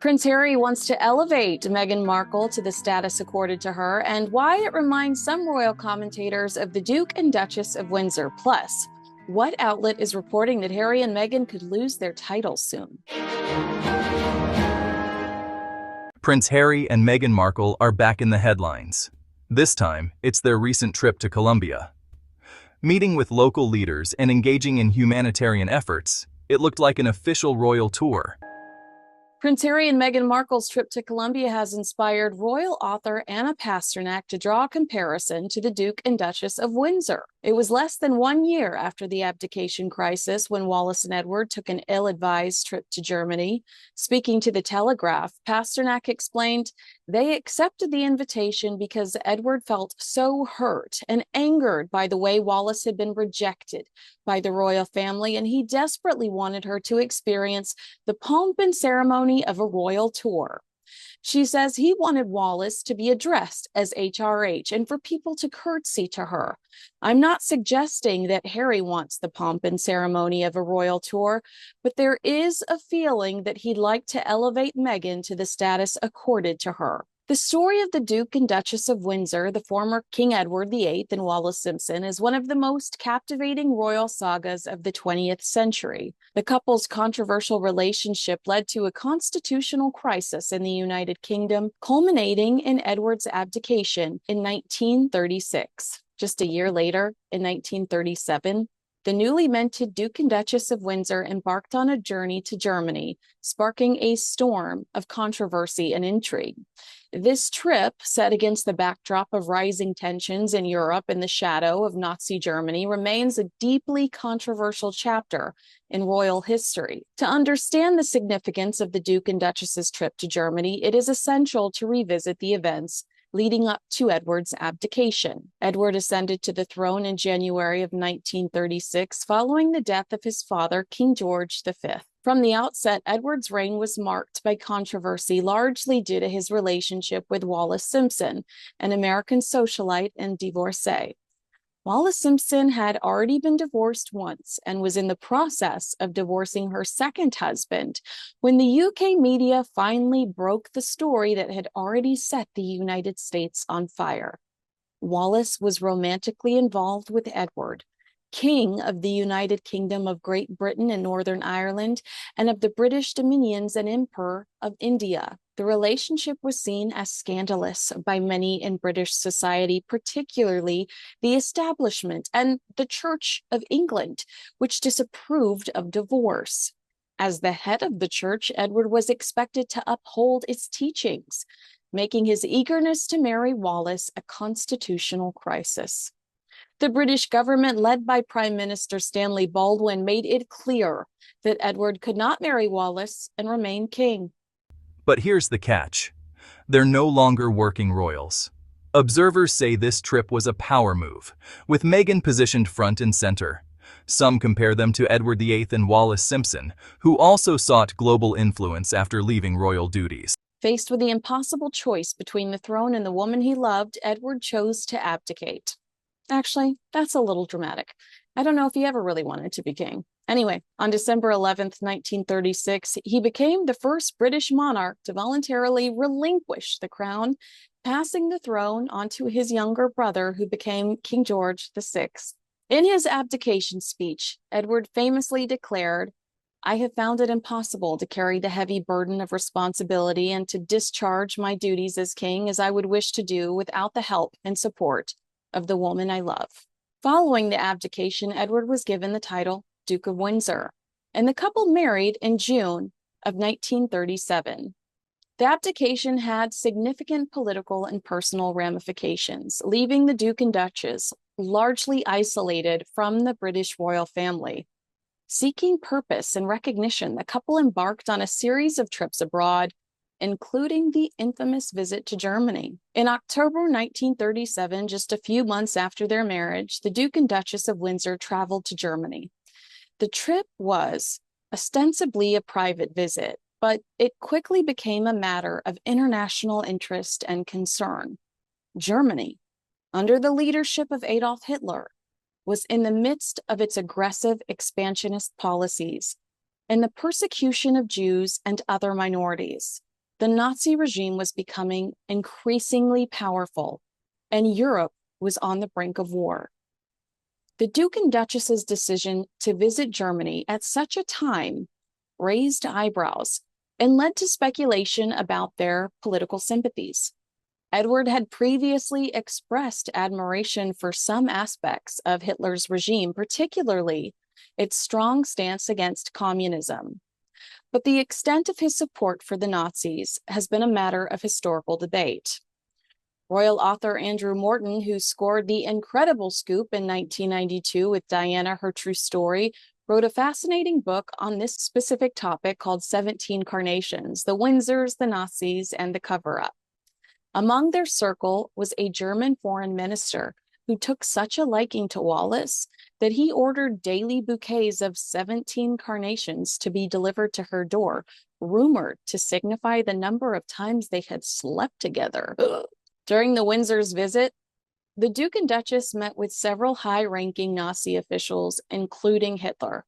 Prince Harry wants to elevate Meghan Markle to the status accorded to her, and why it reminds some royal commentators of the Duke and Duchess of Windsor. Plus, what outlet is reporting that Harry and Meghan could lose their titles soon? Prince Harry and Meghan Markle are back in the headlines. This time, it's their recent trip to Colombia. Meeting with local leaders and engaging in humanitarian efforts, it looked like an official royal tour. Prince Harry and Meghan Markle's trip to Colombia has inspired royal author Anna Pasternak to draw a comparison to the Duke and Duchess of Windsor. It was less than 1 year after the abdication crisis when Wallis and Edward took an ill-advised trip to Germany. Speaking to The Telegraph, Pasternak explained, "They accepted the invitation because Edward felt so hurt and angered by the way Wallis had been rejected by the royal family, and he desperately wanted her to experience the pomp and ceremony of a royal tour." She says he wanted Wallis to be addressed as HRH and for people to curtsy to her. "I'm not suggesting that Harry wants the pomp and ceremony of a royal tour, but there is a feeling that he'd like to elevate Meghan to the status accorded to her." The story of the Duke and Duchess of Windsor, the former King Edward VIII and Wallis Simpson, is one of the most captivating royal sagas of the 20th century. The couple's controversial relationship led to a constitutional crisis in the United Kingdom, culminating in Edward's abdication in 1936. Just a year later, in 1937, the newly minted Duke and Duchess of Windsor embarked on a journey to Germany, sparking a storm of controversy and intrigue. This trip, set against the backdrop of rising tensions in Europe in the shadow of Nazi Germany, remains a deeply controversial chapter in royal history. To understand the significance of the Duke and Duchess's trip to Germany, it is essential to revisit the events leading up to Edward's abdication. Edward ascended to the throne in January of 1936, following the death of his father, King George V. From the outset, Edward's reign was marked by controversy, largely due to his relationship with Wallis Simpson, an American socialite and divorcee. Wallis Simpson had already been divorced once and was in the process of divorcing her second husband when the UK media finally broke the story that had already set the United States on fire. Wallis was romantically involved with Edward, King of the United Kingdom of Great Britain and Northern Ireland, and of the British Dominions and Emperor of India. The relationship was seen as scandalous by many in British society, particularly the establishment and the Church of England, which disapproved of divorce. As the head of the church, Edward was expected to uphold its teachings, making his eagerness to marry Wallis a constitutional crisis. The British government, led by Prime Minister Stanley Baldwin, made it clear that Edward could not marry Wallis and remain king. But here's the catch. They're no longer working royals. Observers say this trip was a power move, with Meghan positioned front and center. Some compare them to Edward VIII and Wallis Simpson, who also sought global influence after leaving royal duties. Faced with the impossible choice between the throne and the woman he loved, Edward chose to abdicate. Actually, that's a little dramatic. I don't know if he ever really wanted to be king. Anyway, on December 11th, 1936, he became the first British monarch to voluntarily relinquish the crown, passing the throne onto his younger brother, who became King George VI. In his abdication speech, Edward famously declared, "I have found it impossible to carry the heavy burden of responsibility and to discharge my duties as king as I would wish to do without the help and support of the woman I love." Following the abdication, Edward was given the title Duke of Windsor, and the couple married in June of 1937. The abdication had significant political and personal ramifications, leaving the Duke and Duchess largely isolated from the British royal family. Seeking purpose and recognition, the couple embarked on a series of trips abroad, including the infamous visit to Germany. In October 1937, just a few months after their marriage, the Duke and Duchess of Windsor traveled to Germany. The trip was ostensibly a private visit, but it quickly became a matter of international interest and concern. Germany, under the leadership of Adolf Hitler, was in the midst of its aggressive expansionist policies and the persecution of Jews and other minorities. the Nazi regime was becoming increasingly powerful, and Europe was on the brink of war. The Duke and Duchess's decision to visit Germany at such a time raised eyebrows and led to speculation about their political sympathies. Edward had previously expressed admiration for some aspects of Hitler's regime, particularly its strong stance against communism. But the extent of his support for the Nazis has been a matter of historical debate. Royal author Andrew Morton, who scored the incredible scoop in 1992 with Diana, Her True Story, wrote a fascinating book on this specific topic called 17 Carnations, the Windsors, the Nazis, and the Cover-Up. Among their circle was a German foreign minister who took such a liking to Wallis that he ordered daily bouquets of 17 carnations to be delivered to her door, rumored to signify the number of times they had slept together. During the Windsors' visit, the Duke and Duchess met with several high-ranking Nazi officials, including Hitler.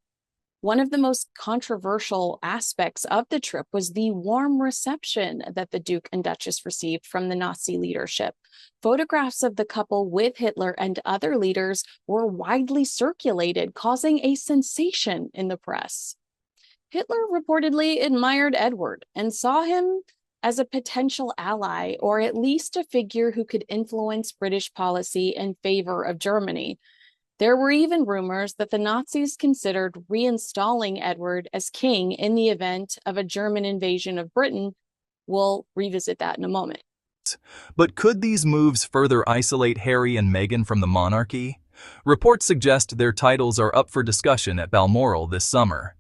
One of the most controversial aspects of the trip was the warm reception that the Duke and Duchess received from the Nazi leadership. Photographs of the couple with Hitler and other leaders were widely circulated, causing a sensation in the press. Hitler reportedly admired Edward and saw him as a potential ally, or at least a figure who could influence British policy in favor of Germany. There were even rumors that the Nazis considered reinstalling Edward as king in the event of a German invasion of Britain. We'll revisit that in a moment. But could these moves further isolate Harry and Meghan from the monarchy? Reports suggest their titles are up for discussion at Balmoral this summer.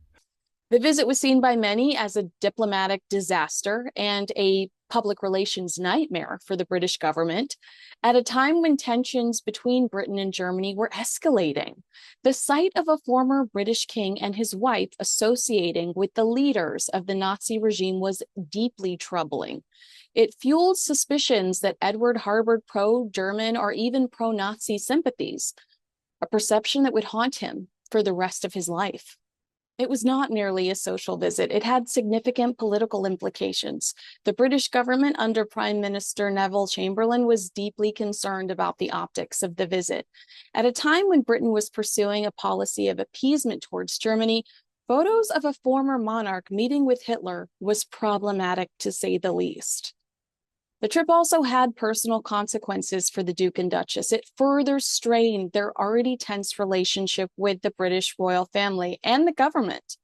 The visit was seen by many as a diplomatic disaster and a public relations nightmare for the British government at a time when tensions between Britain and Germany were escalating. The sight of a former British king and his wife associating with the leaders of the Nazi regime was deeply troubling. It fueled suspicions that Edward harbored pro-German or even pro-Nazi sympathies, a perception that would haunt him for the rest of his life. It was not merely a social visit. It had significant political implications. The British government under Prime Minister Neville Chamberlain was deeply concerned about the optics of the visit. At a time when Britain was pursuing a policy of appeasement towards Germany, photos of a former monarch meeting with Hitler was problematic, to say the least. The trip also had personal consequences for the Duke and Duchess. It further strained their already tense relationship with the British royal family and the government.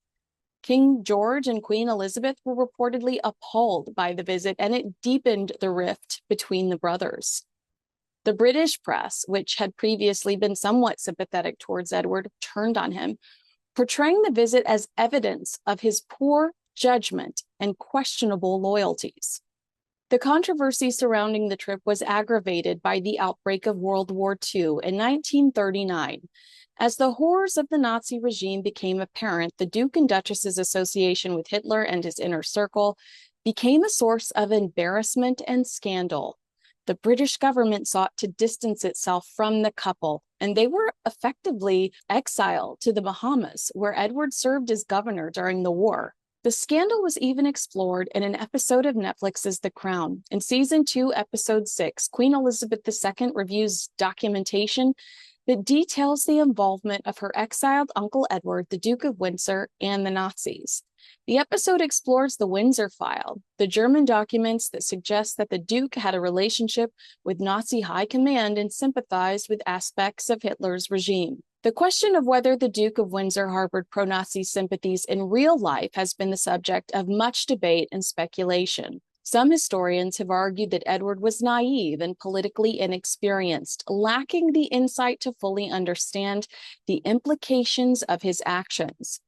King George and Queen Elizabeth were reportedly appalled by the visit, and it deepened the rift between the brothers. The British press, which had previously been somewhat sympathetic towards Edward, turned on him, portraying the visit as evidence of his poor judgment and questionable loyalties. The controversy surrounding the trip was aggravated by the outbreak of World War II in 1939. As the horrors of the Nazi regime became apparent, the Duke and Duchess's association with Hitler and his inner circle became a source of embarrassment and scandal. The British government sought to distance itself from the couple, and they were effectively exiled to the Bahamas, where Edward served as governor during the war. The scandal was even explored in an episode of Netflix's The Crown. In Season 2, Episode 6, Queen Elizabeth II reviews documentation that details the involvement of her exiled Uncle Edward, the Duke of Windsor, and the Nazis. The episode explores the Windsor File, the German documents that suggest that the Duke had a relationship with Nazi high command and sympathized with aspects of Hitler's regime. The question of whether the Duke of Windsor harbored pro-Nazi sympathies in real life has been the subject of much debate and speculation. Some historians have argued that Edward was naive and politically inexperienced, lacking the insight to fully understand the implications of his actions.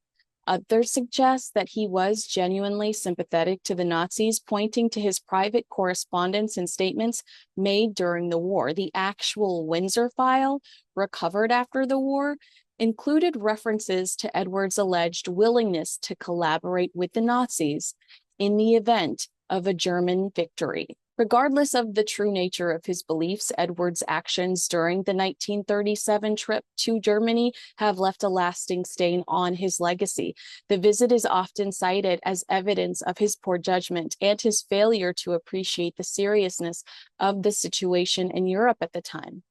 Others suggest that he was genuinely sympathetic to the Nazis, pointing to his private correspondence and statements made during the war. The actual Windsor File, recovered after the war, included references to Edward's alleged willingness to collaborate with the Nazis in the event of a German victory. Regardless of the true nature of his beliefs, Edward's actions during the 1937 trip to Germany have left a lasting stain on his legacy. The visit is often cited as evidence of his poor judgment and his failure to appreciate the seriousness of the situation in Europe at the time.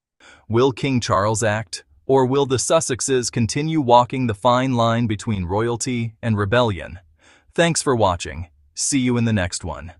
Will King Charles act, or will the Sussexes continue walking the fine line between royalty and rebellion? Thanks for watching. See you in the next one.